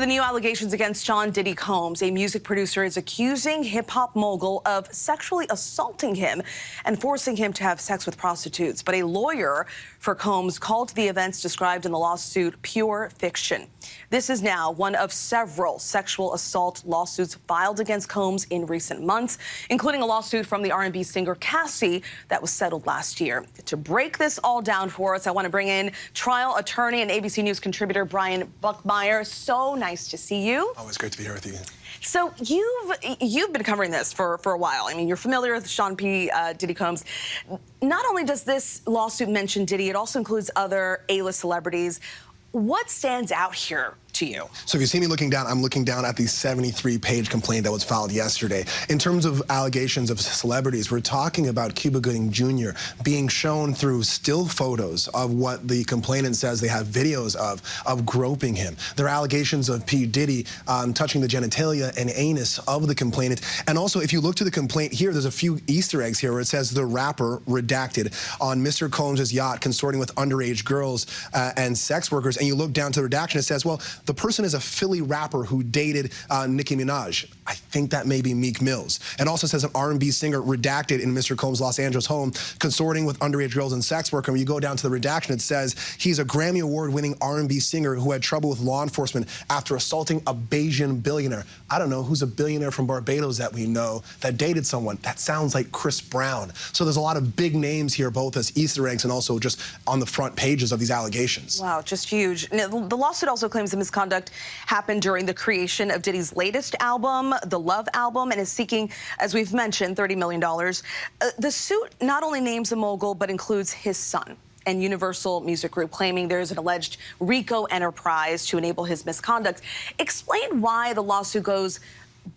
The new allegations against Sean Diddy Combs, a music producer, is accusing hip-hop mogul of sexually assaulting him and forcing him to have sex with prostitutes. But a lawyer for Combs called the events described in the lawsuit pure fiction. This is now one of several sexual assault lawsuits filed against Combs in recent months, including a lawsuit from the R&B singer Cassie that was settled last year. To break this all down for us, I want to bring in trial attorney and ABC News contributor Brian Buckmeyer. So nice to see you. Always great to be here with you. So you've been covering this for a while. I mean, you're familiar with Sean Diddy Combs. Not only does this lawsuit mention Diddy, it also includes other A-list celebrities. What stands out here to you? So if you see me looking down, I'm looking down at the 73-page complaint that was filed yesterday. In terms of allegations of celebrities, we're talking about Cuba Gooding Jr. being shown through still photos of what the complainant says they have videos of groping him. There are allegations of P. Diddy touching the genitalia and anus of the complainant. And also, if you look to the complaint here, there's a few Easter eggs here where it says the rapper, redacted, on Mr. Combs' yacht consorting with underage girls and sex workers. And you look down to the redaction, it says, well, the person is a Philly rapper who dated Nicki Minaj. I think that may be Meek Mills. And also says an R&B singer redacted in Mr. Combs' Los Angeles home, consorting with underage girls and sex worker. When you go down to the redaction, it says he's a Grammy Award-winning R&B singer who had trouble with law enforcement after assaulting a Bayesian billionaire. I don't know, who's a billionaire from Barbados that we know that dated someone? That sounds like Chris Brown. So there's a lot of big names here, both as Easter eggs and also just on the front pages of these allegations. Wow, just huge. Now, the lawsuit also claims the misconduct happened during the creation of Diddy's latest album, the Love album, and is seeking, as we've mentioned, $30 million. The suit not only names a mogul, but includes his son and Universal Music Group, claiming there is an alleged RICO enterprise to enable his misconduct. Explain why the lawsuit goes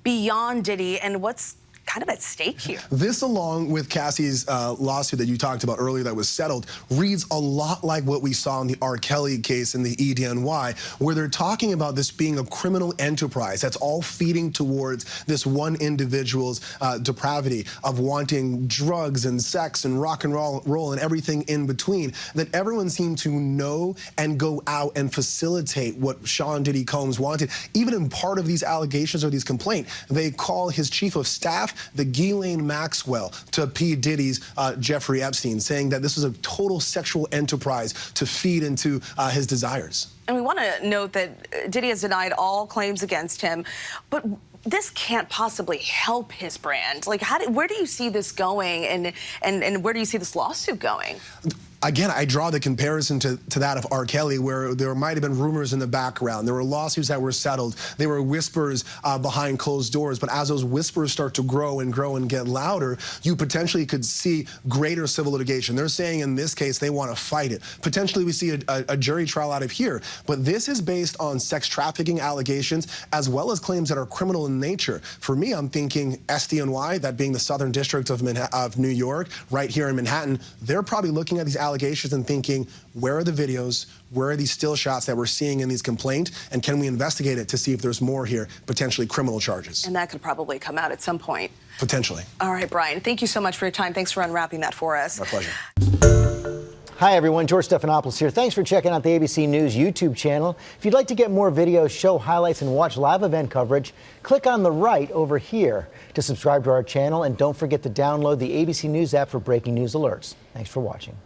beyond Diddy and what's kind of at stake here. This, along with Cassie's lawsuit that you talked about earlier that was settled, reads a lot like what we saw in the R. Kelly case in the EDNY, where they're talking about this being a criminal enterprise that's all feeding towards this one individual's depravity of wanting drugs and sex and rock and roll and everything in between, that everyone seemed to know and go out and facilitate what Sean Diddy Combs wanted. Even in part of these allegations or these complaints, they call his chief of staff the Ghislaine Maxwell to P. Diddy's Jeffrey Epstein, saying that this was a total sexual enterprise to feed into his desires. And we want to note that Diddy has denied all claims against him, but this can't possibly help his brand. Like, where do you see this going, and where do you see this lawsuit going? Again, I draw the comparison to that of R. Kelly, where there might have been rumors in the background. There were lawsuits that were settled. There were whispers behind closed doors. But as those whispers start to grow and get louder, you potentially could see greater civil litigation. They're saying in this case they want to fight it. Potentially we see a jury trial out of here. But this is based on sex trafficking allegations as well as claims that are criminal in nature. For me, I'm thinking SDNY, that being the Southern District of New York, right here in Manhattan, they're probably looking at these allegations and thinking, where are the videos, where are these still shots that we're seeing in these complaints, and can we investigate it to see if there's more here, potentially criminal charges? And that could probably come out at some point. Potentially. All right, Brian, thank you so much for your time. Thanks for unwrapping that for us. My pleasure. Hi, everyone. George Stephanopoulos here. Thanks for checking out the ABC News YouTube channel. If you'd like to get more videos, show highlights, and watch live event coverage, click on the right over here to subscribe to our channel. And don't forget to download the ABC News app for breaking news alerts. Thanks for watching.